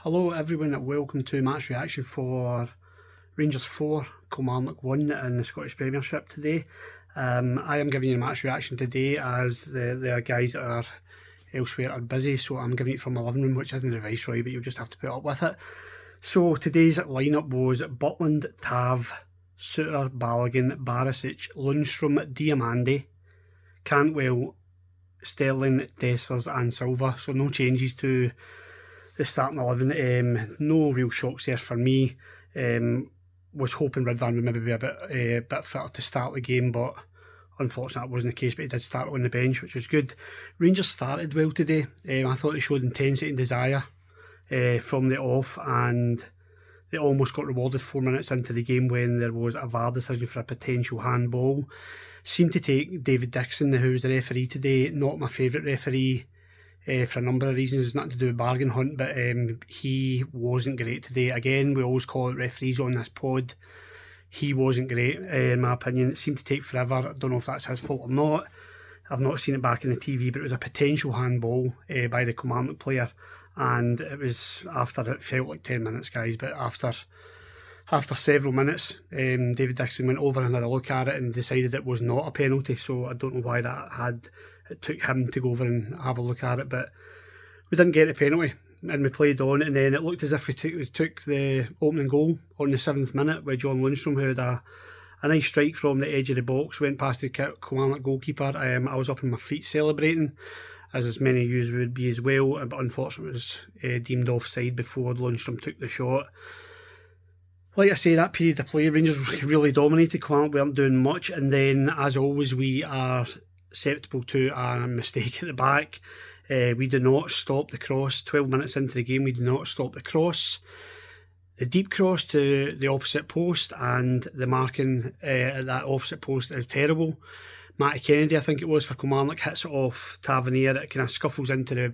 Hello everyone and welcome to match reaction for Rangers 4, Kilmarnock 1 in the Scottish Premiership today. I am giving you a match reaction today as the guys that are elsewhere are busy, so I'm giving it from my living room, which isn't the Viceroy, but you'll just have to put up with it. So today's lineup was Butland, Tav, Suter, Balogun, Barisic, Lundstrom, Diamande, Cantwell, Sterling, Dessers and Silva. So no changes to the starting 11. No real shocks there for me. Was hoping Ridvan would maybe be a bit fitter to start the game, but unfortunately that wasn't the case. But he did start on the bench, which was good. Rangers started well today. I thought they showed intensity and desire from the off, and they almost got rewarded 4 minutes into the game when there was a VAR decision for a potential handball. Seemed to take David Dixon, who was the referee today, not my favourite referee. For a number of reasons. It's nothing to do with bargain hunt, but he wasn't great today. Again, we always call it referees on this pod. He wasn't great, in my opinion. It seemed to take forever. I don't know if that's his fault or not. I've not seen it back in the TV, but it was a potential handball by the Kilmarnock player, and it was after, it felt like 10 minutes, guys, but after several minutes, David Dixon went over and had a look at it and decided it was not a penalty. So I don't know why it took him to go over and have a look at it, but we didn't get a penalty and we played on, and then it looked as if we took the opening goal on the 7th minute with John Lundstrom, who had a nice strike from the edge of the box, went past the Kilmarnock goalkeeper. I was up on my feet celebrating, as many of you would be as well, but unfortunately it was deemed offside before Lundstrom took the shot. Like I say, that period of play, Rangers really dominated. Kilmarnock weren't doing much, and then as always we are susceptible to a mistake at the back. We do not stop the cross. 12 minutes into the game, we do not stop the cross. The deep cross to the opposite post, and the marking at that opposite post is terrible. Matty Kennedy, I think it was, for Kilmarnock, hits it off Tavernier. It kind of scuffles into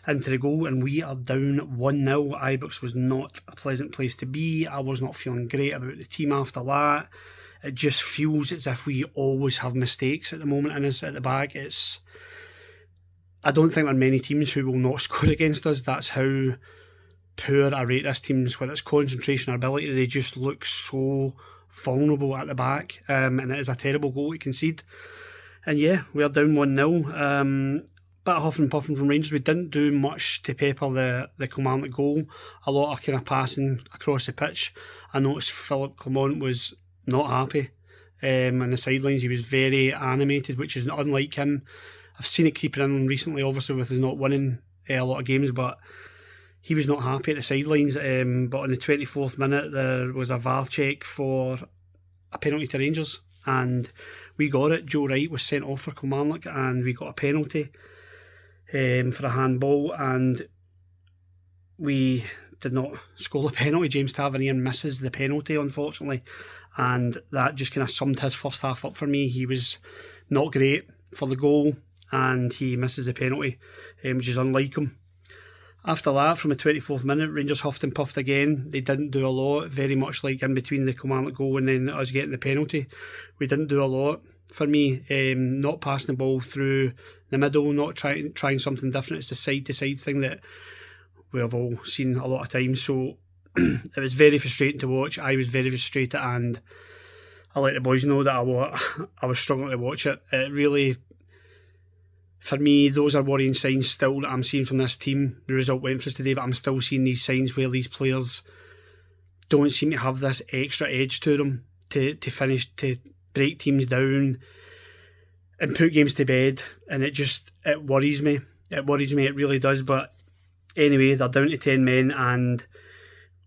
the goal, and we are down 1-0. Ibrox was not a pleasant place to be. I was not feeling great about the team after that. It just feels as if we always have mistakes at the moment in us at the back. I don't think there are many teams who will not score against us. That's how poor I rate this team, whether it's concentration or ability. They just look so vulnerable at the back, and it is a terrible goal to concede. And yeah, we are down 1-0. Bit of huffing and puffing from Rangers. We didn't do much to pepper the Kilmarnock goal. A lot of kind of passing across the pitch. I noticed Philip Clement was not happy on the sidelines. He was very animated, which is unlike him. I've seen it creeping in recently, obviously with his not winning a lot of games, but he was not happy at the sidelines. But on the 24th minute there was a VAR check for a penalty to Rangers, and we got it. Joe Wright was sent off for Kilmarnock and we got a penalty for a handball, and we did not score the penalty. James Tavernier misses the penalty, unfortunately, and that just kind of summed his first half up for me. He was not great for the goal and he misses the penalty, which is unlike him. After that, from the 24th minute, Rangers huffed and puffed again. They didn't do a lot, very much like in between the Kilmarnock goal and then us getting the penalty. We didn't do a lot. For me, not passing the ball through the middle, not trying something different. It's the side-to-side thing that we have all seen a lot of times. So it was very frustrating to watch. I was very frustrated, and I let the boys know that I was struggling to watch it. It really, for me, those are worrying signs still that I'm seeing from this team. The result went for us today, but I'm still seeing these signs where these players don't seem to have this extra edge to them to finish, to break teams down and put games to bed, and it worries me. It really does. But anyway, they're down to 10 men, and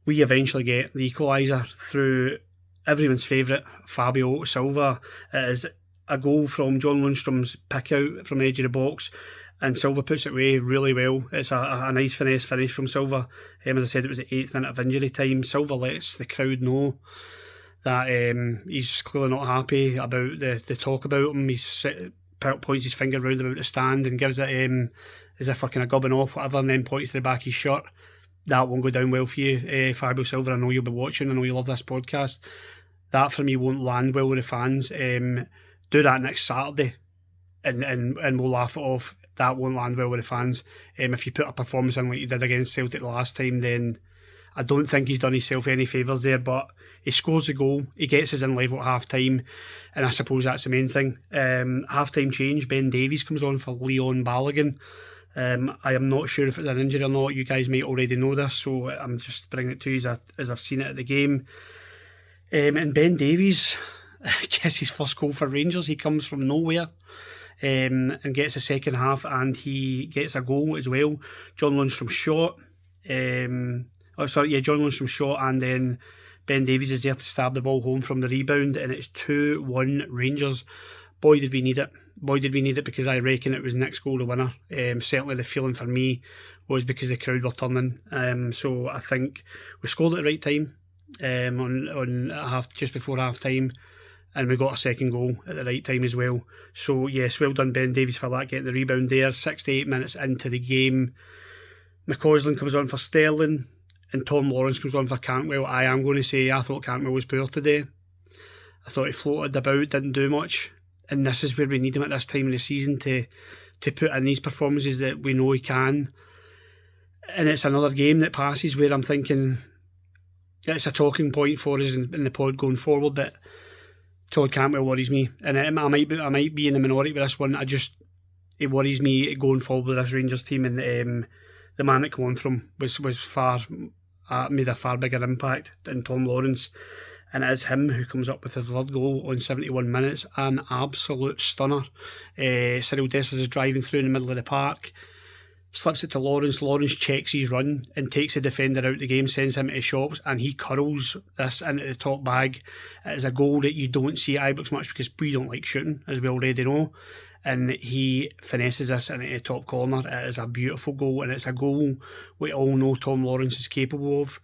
we eventually get the equaliser through everyone's favourite, Fabio Silva. It is a goal from John Lundstrom's pick out from the edge of the box, and Silva puts it away really well. It's a nice finesse finish from Silva. As I said, it was the 8th minute of injury time. Silva lets the crowd know that he's clearly not happy about the talk about him. He points his finger round about the stand and gives it as if we're kind of gubbing off, whatever, and then points to the back of his shirt. That won't go down well for you, Fabio Silva. I know you'll be watching. I know you love this podcast. That for me won't land well with the fans. Do that next Saturday and we'll laugh it off. that won't land well with the fans. If you put a performance in like you did against Celtic the last time, then I don't think he's done himself any favours there, but he scores the goal, he gets us in level at half-time, and I suppose that's the main thing. Half-time change, Ben Davies comes on for Leon Balogun. I am not sure if it's an injury or not. You guys might already know this, so I'm just bringing it to you as I've seen it at the game. And Ben Davies gets his first goal for Rangers. He comes from nowhere and gets a second half, and he gets a goal as well. John Lundstrom shot. John Lundstrom shot, and then Ben Davies is there to stab the ball home from the rebound, and it's 2-1 Rangers. Boy, did we need it. Boy, did we need it, because I reckon it was Nick's goal the winner. Certainly the feeling for me was because the crowd were turning. So I think we scored at the right time just before half time, and we got a second goal at the right time as well. So yes, well done Ben Davies for that, getting the rebound there. 68 minutes into the game, McCausland comes on for Sterling, and Tom Lawrence comes on for Cantwell. I am going to say I thought Cantwell was poor today. I thought he floated about, didn't do much. And this is where we need him at this time in the season to put in these performances that we know he can. And it's another game that passes where I'm thinking it's a talking point for us in the pod going forward, but Todd Cantwell worries me. And I might be in the minority with this one. It worries me going forward with this Rangers team, and the man that came on from was made a far bigger impact than Tom Lawrence. And it is him who comes up with the third goal on 71 minutes. An absolute stunner. Cyril Dessers is driving through in the middle of the park, slips it to Lawrence. Lawrence checks his run and takes the defender out the game, sends him to the shops, and he curls this into the top bag. It is a goal that you don't see at Ibrox much, because we don't like shooting, as we already know. And he finesses this into the top corner. It is a beautiful goal, and it's a goal we all know Tom Lawrence is capable of.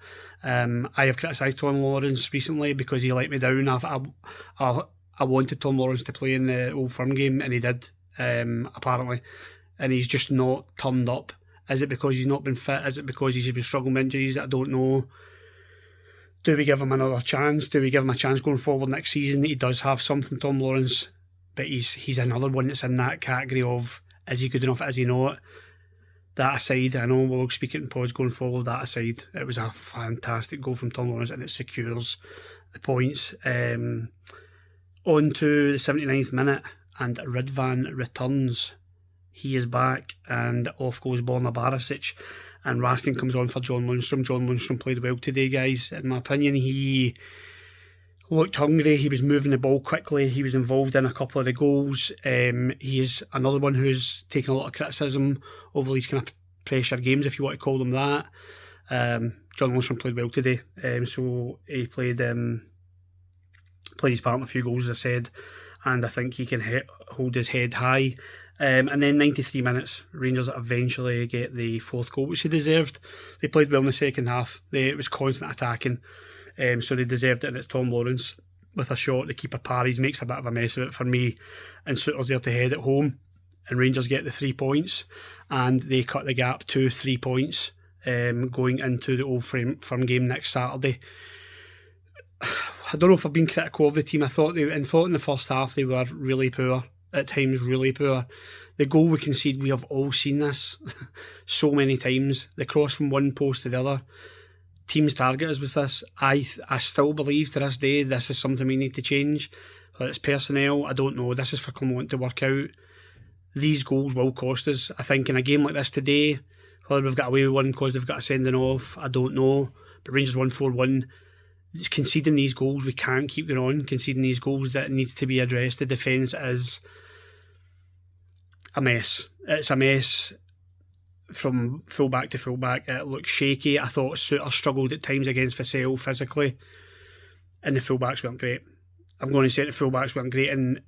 I have criticised Tom Lawrence recently because he let me down. I wanted Tom Lawrence to play in the Old Firm game, and he did, apparently. And he's just not turned up. Is it because he's not been fit? Is it because he's been struggling with injuries? I don't know. Do we give him another chance? Do we give him a chance going forward next season? He does have something, Tom Lawrence, but he's another one that's in that category of, is he good enough, is he not? That aside, I know we'll speak it in pods going forward, that aside, it was a fantastic goal from Tom Lawrence, and it secures the points. On to the 79th minute, and Ridvan returns. He is back, and off goes Borna Barisic, and Raskin comes on for John Lundstrom. John Lundstrom played well today, guys. In my opinion, he looked hungry, he was moving the ball quickly, he was involved in a couple of the goals. He is another one who's taken a lot of criticism over these kind of pressure games, if you want to call them that. John Lundstrom played well today, so he played his part in a few goals, as I said, and I think he can hold his head high. And then 93 minutes, Rangers eventually get the fourth goal, which they deserved. They played well in the second half. It was constant attacking. So they deserved it, and it's Tom Lawrence with a shot. The keeper parries, makes a bit of a mess of it for me, and Souttar's there to head it home, and Rangers get the 3 points, and they cut the gap to 3 points going into the Old Firm game next Saturday. I don't know if I've been critical of the team. I thought in the first half they were really poor, at times really poor. The goal we conceded, we have all seen this so many times. The cross from one post to the other. Teams target us with this. I still believe to this day this is something we need to change. Whether it's personnel, I don't know. This is for Kilmarnock to work out. These goals will cost us. I think in a game like this today, whether we've got away with one because they've got a sending off, I don't know. But Rangers won 4-1. Conceding these goals, we can't keep going on. Conceding these goals, that needs to be addressed. The defence is a mess. It's a mess. From full-back to full-back, it looks shaky. I thought Souttar struggled at times against Vassell physically, and the full-backs weren't great. I'm going to say the full-backs weren't great, and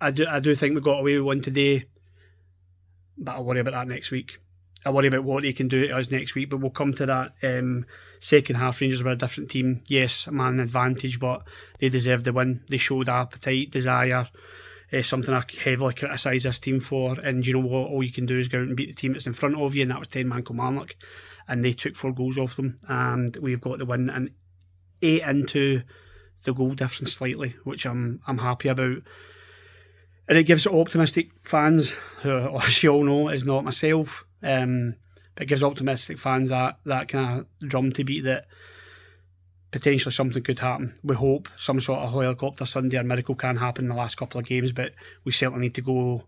I do think we got away with one today, but I worry about that next week. I worry about what they can do to us next week, but we'll come to that. Second half, Rangers were a different team. Yes, a man advantage, but they deserved the win. They showed appetite, desire. Something I heavily criticise this team for, and you know what, all you can do is go out and beat the team that's in front of you, and that was 10-man Kilmarnock, and they took 4 goals off them, and we've got the win and 8 into the goal difference slightly, which I'm happy about. And it gives optimistic fans, who, as you all know, is not myself, but it gives optimistic fans that kind of drum to beat that potentially something could happen. We hope some sort of helicopter Sunday or miracle can happen in the last couple of games, but we certainly need to go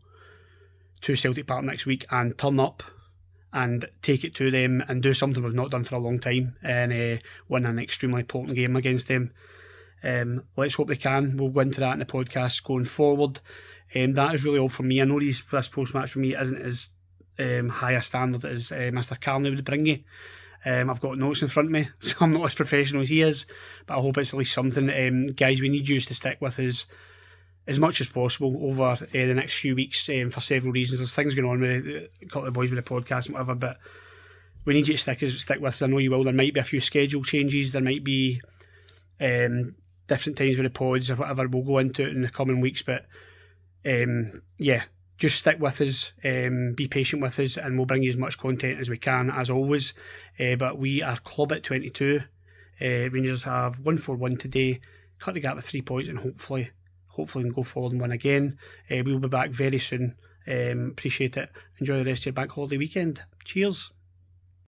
to Celtic Park next week and turn up and take it to them and do something we've not done for a long time and win an extremely important game against them. Let's hope they can. We'll go into that in the podcast going forward. That is really all for me. I know this post-match for me isn't as high a standard as Mr. Carney would bring you. I've got notes in front of me, so I'm not as professional as he is, but I hope it's at least something. Guys, we need you to stick with us as much as possible over the next few weeks for several reasons. There's things going on with a couple of the boys with the podcast and whatever, but we need you to stick with us. I know you will. There might be a few schedule changes. There might be different times with the pods or whatever. We'll go into it in the coming weeks, but just stick with us, be patient with us, and we'll bring you as much content as we can, as always. But we are club at 22. Rangers have 1-4-1 today, cut the gap with 3 points, and hopefully we can go forward and win again. We'll be back very soon. Appreciate it. Enjoy the rest of your bank holiday weekend. Cheers.